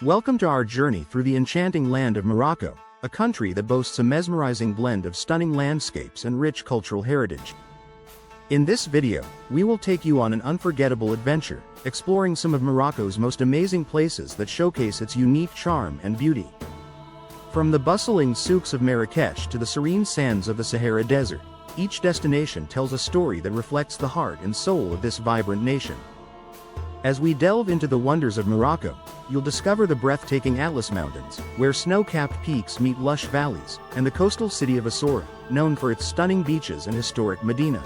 Welcome to our journey through the enchanting land of Morocco, a country that boasts a mesmerizing blend of stunning landscapes and rich cultural heritage. In this video, we will take you on an unforgettable adventure, exploring some of Morocco's most amazing places that showcase its unique charm and beauty. From the bustling souks of Marrakesh to the serene sands of the Sahara Desert, each destination tells a story that reflects the heart and soul of this vibrant nation. As we delve into the wonders of Morocco, you'll discover the breathtaking Atlas Mountains, where snow-capped peaks meet lush valleys, and the coastal city of Essaouira, known for its stunning beaches and historic Medina.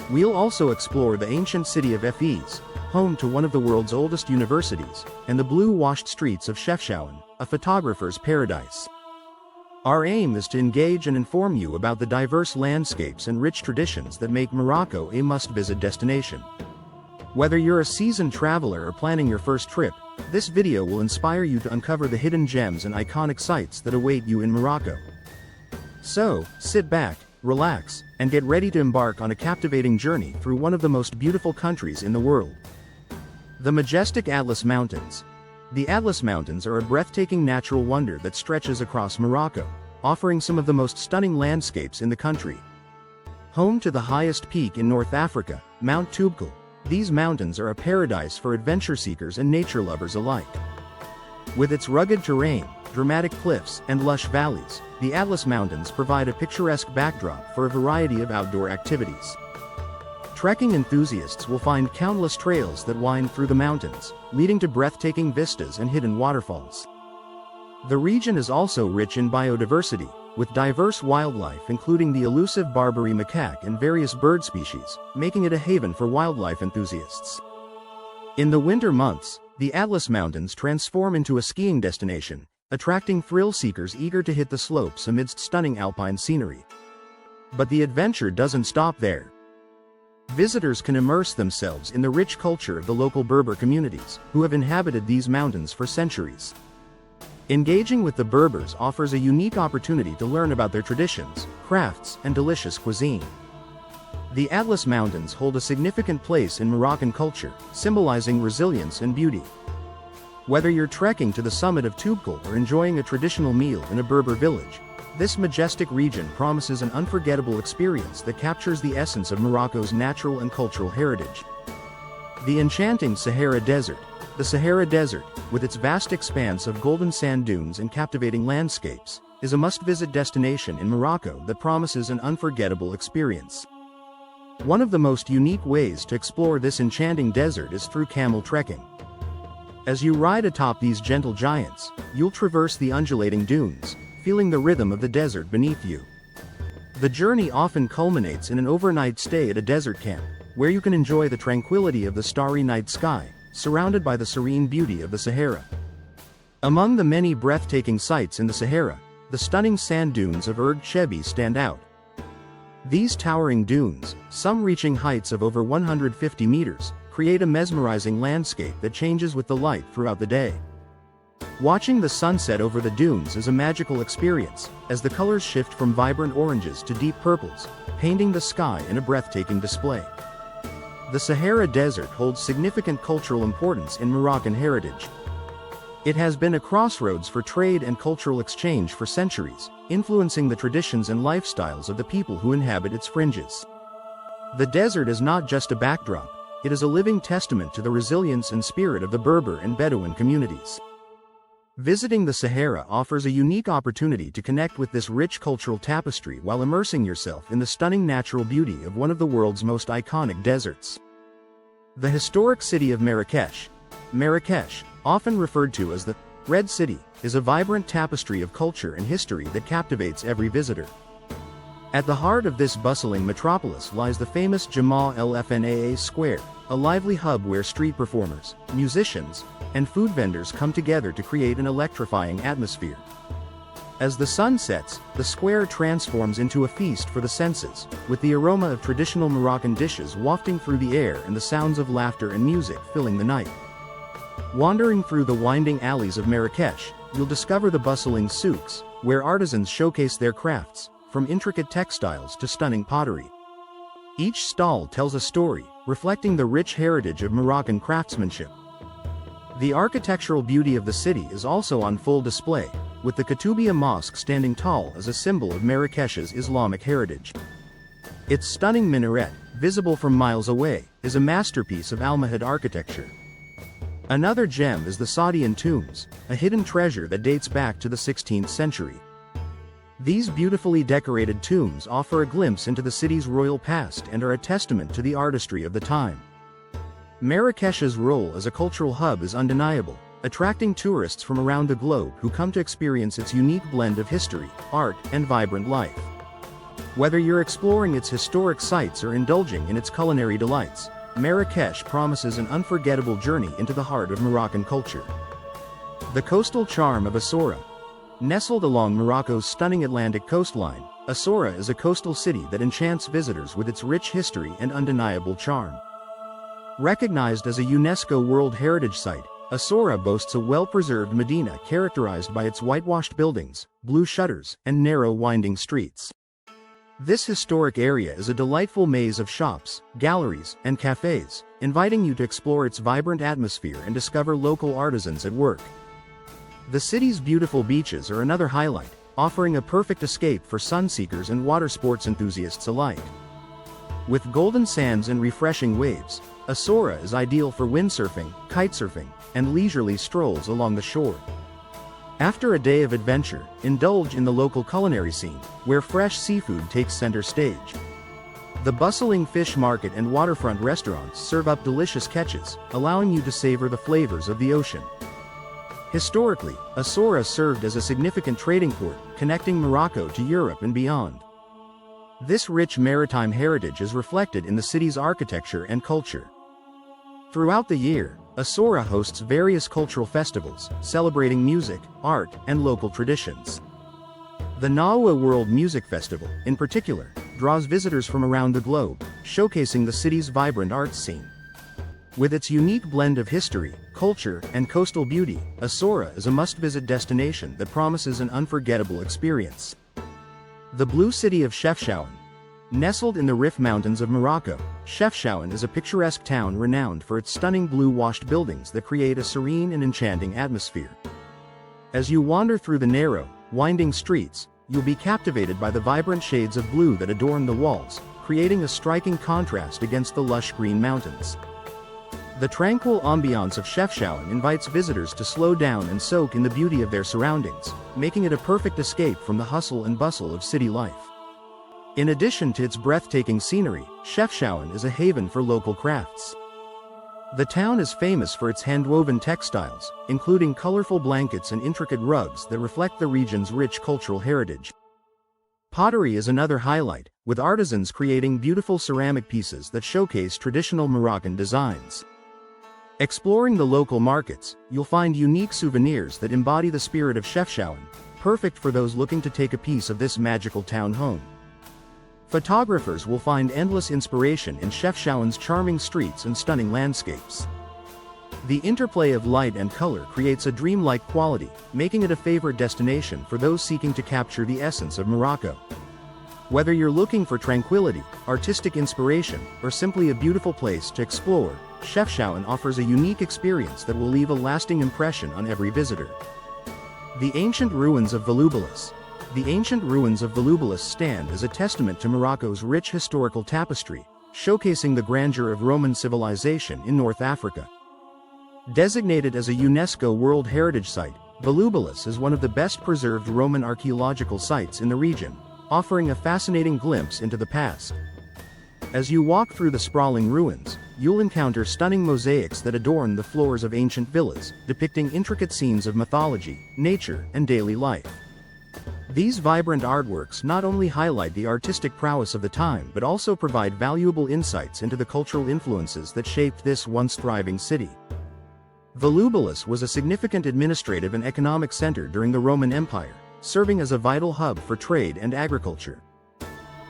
We'll also explore the ancient city of Fez, home to one of the world's oldest universities, and the blue-washed streets of Chefchaouen, a photographer's paradise. Our aim is to engage and inform you about the diverse landscapes and rich traditions that make Morocco a must-visit destination. Whether you're a seasoned traveler or planning your first trip, this video will inspire you to uncover the hidden gems and iconic sites that await you in Morocco. So, sit back, relax, and get ready to embark on a captivating journey through one of the most beautiful countries in the world. The majestic Atlas Mountains. The Atlas Mountains are a breathtaking natural wonder that stretches across Morocco, offering some of the most stunning landscapes in the country. Home to the highest peak in North Africa, Mount Toubkal, these mountains are a paradise for adventure seekers and nature lovers alike. With its rugged terrain, dramatic cliffs, and lush valleys, the Atlas Mountains provide a picturesque backdrop for a variety of outdoor activities. Trekking enthusiasts will find countless trails that wind through the mountains, leading to breathtaking vistas and hidden waterfalls. The region is also rich in biodiversity, with diverse wildlife including the elusive Barbary macaque and various bird species, making it a haven for wildlife enthusiasts. In the winter months, the Atlas Mountains transform into a skiing destination, attracting thrill seekers eager to hit the slopes amidst stunning alpine scenery. But the adventure doesn't stop there. Visitors can immerse themselves in the rich culture of the local Berber communities, who have inhabited these mountains for centuries. Engaging with the Berbers offers a unique opportunity to learn about their traditions, crafts, and delicious cuisine. The Atlas Mountains hold a significant place in Moroccan culture, symbolizing resilience and beauty. Whether you're trekking to the summit of Toubkal or enjoying a traditional meal in a Berber village, this majestic region promises an unforgettable experience that captures the essence of Morocco's natural and cultural heritage. The enchanting Sahara Desert. The Sahara Desert, with its vast expanse of golden sand dunes and captivating landscapes, is a must-visit destination in Morocco that promises an unforgettable experience. One of the most unique ways to explore this enchanting desert is through camel trekking. As you ride atop these gentle giants, you'll traverse the undulating dunes, feeling the rhythm of the desert beneath you. The journey often culminates in an overnight stay at a desert camp, where you can enjoy the tranquility of the starry night sky, surrounded by the serene beauty of the Sahara. Among the many breathtaking sights in the Sahara, the stunning sand dunes of Erg Chebi stand out. These towering dunes, some reaching heights of over 150 meters, create a mesmerizing landscape that changes with the light throughout the day. Watching the sunset over the dunes is a magical experience, as the colors shift from vibrant oranges to deep purples, painting the sky in a breathtaking display. The Sahara Desert holds significant cultural importance in Moroccan heritage. It has been a crossroads for trade and cultural exchange for centuries, influencing the traditions and lifestyles of the people who inhabit its fringes. The desert is not just a backdrop, it is a living testament to the resilience and spirit of the Berber and Bedouin communities. Visiting the Sahara offers a unique opportunity to connect with this rich cultural tapestry while immersing yourself in the stunning natural beauty of one of the world's most iconic deserts. The historic city of Marrakesh. Marrakesh, often referred to as the Red City, is a vibrant tapestry of culture and history that captivates every visitor. At the heart of this bustling metropolis lies the famous Jamal El Fnaa Square, a lively hub where street performers, musicians, and food vendors come together to create an electrifying atmosphere. As the sun sets, the square transforms into a feast for the senses, with the aroma of traditional Moroccan dishes wafting through the air and the sounds of laughter and music filling the night. Wandering through the winding alleys of Marrakesh, you'll discover the bustling souks, where artisans showcase their crafts, from intricate textiles to stunning pottery. Each stall tells a story, reflecting the rich heritage of Moroccan craftsmanship. The architectural beauty of the city is also on full display, with the Koutoubia Mosque standing tall as a symbol of Marrakech's Islamic heritage. Its stunning minaret, visible from miles away, is a masterpiece of Almohad architecture. Another gem is the Saadian tombs, a hidden treasure that dates back to the 16th century. These beautifully decorated tombs offer a glimpse into the city's royal past and are a testament to the artistry of the time. Marrakech's role as a cultural hub is undeniable, attracting tourists from around the globe who come to experience its unique blend of history, art, and vibrant life. Whether you're exploring its historic sites or indulging in its culinary delights, Marrakech promises an unforgettable journey into the heart of Moroccan culture. The coastal charm of Essaouira. Nestled along Morocco's stunning Atlantic coastline, Essaouira is a coastal city that enchants visitors with its rich history and undeniable charm. Recognized as a UNESCO World Heritage Site, Essaouira boasts a well-preserved Medina characterized by its whitewashed buildings, blue shutters, and narrow winding streets. This historic area is a delightful maze of shops, galleries, and cafes, inviting you to explore its vibrant atmosphere and discover local artisans at work. The city's beautiful beaches are another highlight, offering a perfect escape for sunseekers and water sports enthusiasts alike. With golden sands and refreshing waves, Essaouira is ideal for windsurfing, kitesurfing, and leisurely strolls along the shore. After a day of adventure, indulge in the local culinary scene, where fresh seafood takes center stage. The bustling fish market and waterfront restaurants serve up delicious catches, allowing you to savor the flavors of the ocean. Historically, Essaouira served as a significant trading port, connecting Morocco to Europe and beyond. This rich maritime heritage is reflected in the city's architecture and culture. Throughout the year, Essaouira hosts various cultural festivals, celebrating music, art, and local traditions. The Naoua World Music Festival, in particular, draws visitors from around the globe, showcasing the city's vibrant arts scene. With its unique blend of history, culture, and coastal beauty, Essaouira is a must-visit destination that promises an unforgettable experience. The Blue City of Chefchaouen. Nestled in the Rif Mountains of Morocco, Chefchaouen is a picturesque town renowned for its stunning blue-washed buildings that create a serene and enchanting atmosphere. As you wander through the narrow, winding streets, you'll be captivated by the vibrant shades of blue that adorn the walls, creating a striking contrast against the lush green mountains. The tranquil ambiance of Chefchaouen invites visitors to slow down and soak in the beauty of their surroundings, making it a perfect escape from the hustle and bustle of city life. In addition to its breathtaking scenery, Chefchaouen is a haven for local crafts. The town is famous for its hand-woven textiles, including colorful blankets and intricate rugs that reflect the region's rich cultural heritage. Pottery is another highlight, with artisans creating beautiful ceramic pieces that showcase traditional Moroccan designs. Exploring the local markets, you'll find unique souvenirs that embody the spirit of Chefchaouen, perfect for those looking to take a piece of this magical town home. Photographers will find endless inspiration in Chefchaouen's charming streets and stunning landscapes. The interplay of light and color creates a dreamlike quality, making it a favorite destination for those seeking to capture the essence of Morocco. Whether you're looking for tranquility, artistic inspiration, or simply a beautiful place to explore, Chefchaouen offers a unique experience that will leave a lasting impression on every visitor. The ancient ruins of Volubilis. The ancient ruins of Volubilis stand as a testament to Morocco's rich historical tapestry, showcasing the grandeur of Roman civilization in North Africa. Designated as a UNESCO World Heritage Site, Volubilis is one of the best-preserved Roman archaeological sites in the region, offering a fascinating glimpse into the past. As you walk through the sprawling ruins, you'll encounter stunning mosaics that adorn the floors of ancient villas, depicting intricate scenes of mythology, nature, and daily life. These vibrant artworks not only highlight the artistic prowess of the time but also provide valuable insights into the cultural influences that shaped this once thriving city. Volubilis was a significant administrative and economic center during the Roman Empire, serving as a vital hub for trade and agriculture.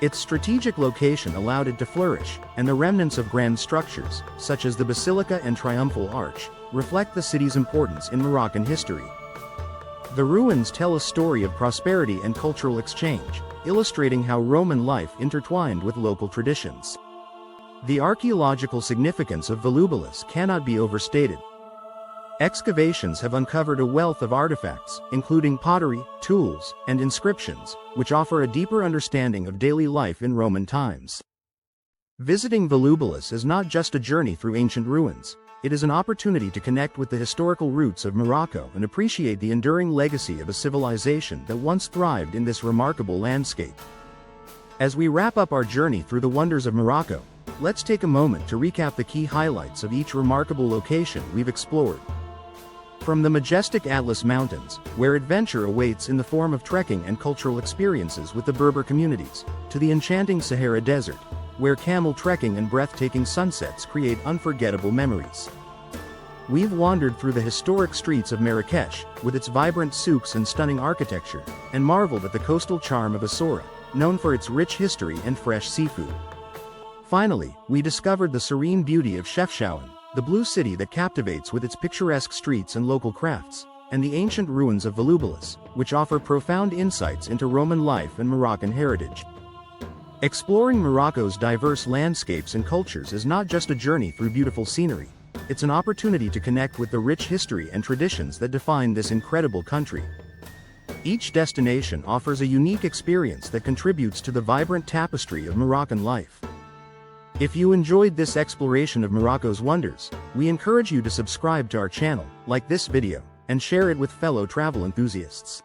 Its strategic location allowed it to flourish, and the remnants of grand structures, such as the Basilica and Triumphal Arch, reflect the city's importance in Moroccan history. The ruins tell a story of prosperity and cultural exchange, illustrating how Roman life intertwined with local traditions. The archaeological significance of Volubilis cannot be overstated. Excavations have uncovered a wealth of artifacts, including pottery, tools, and inscriptions, which offer a deeper understanding of daily life in Roman times. Visiting Volubilis is not just a journey through ancient ruins, it is an opportunity to connect with the historical roots of Morocco and appreciate the enduring legacy of a civilization that once thrived in this remarkable landscape. As we wrap up our journey through the wonders of Morocco, let's take a moment to recap the key highlights of each remarkable location we've explored. From the majestic Atlas Mountains, where adventure awaits in the form of trekking and cultural experiences with the Berber communities, to the enchanting Sahara Desert, where camel trekking and breathtaking sunsets create unforgettable memories. We've wandered through the historic streets of Marrakech, with its vibrant souks and stunning architecture, and marveled at the coastal charm of Asora, known for its rich history and fresh seafood. Finally, we discovered the serene beauty of Chefchaouen, the blue city that captivates with its picturesque streets and local crafts, and the ancient ruins of Volubilis, which offer profound insights into Roman life and Moroccan heritage. Exploring Morocco's diverse landscapes and cultures is not just a journey through beautiful scenery, it's an opportunity to connect with the rich history and traditions that define this incredible country. Each destination offers a unique experience that contributes to the vibrant tapestry of Moroccan life. If you enjoyed this exploration of Morocco's wonders, we encourage you to subscribe to our channel, like this video, and share it with fellow travel enthusiasts.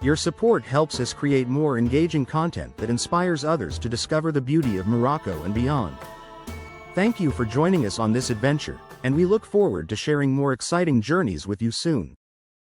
Your support helps us create more engaging content that inspires others to discover the beauty of Morocco and beyond. Thank you for joining us on this adventure, and we look forward to sharing more exciting journeys with you soon.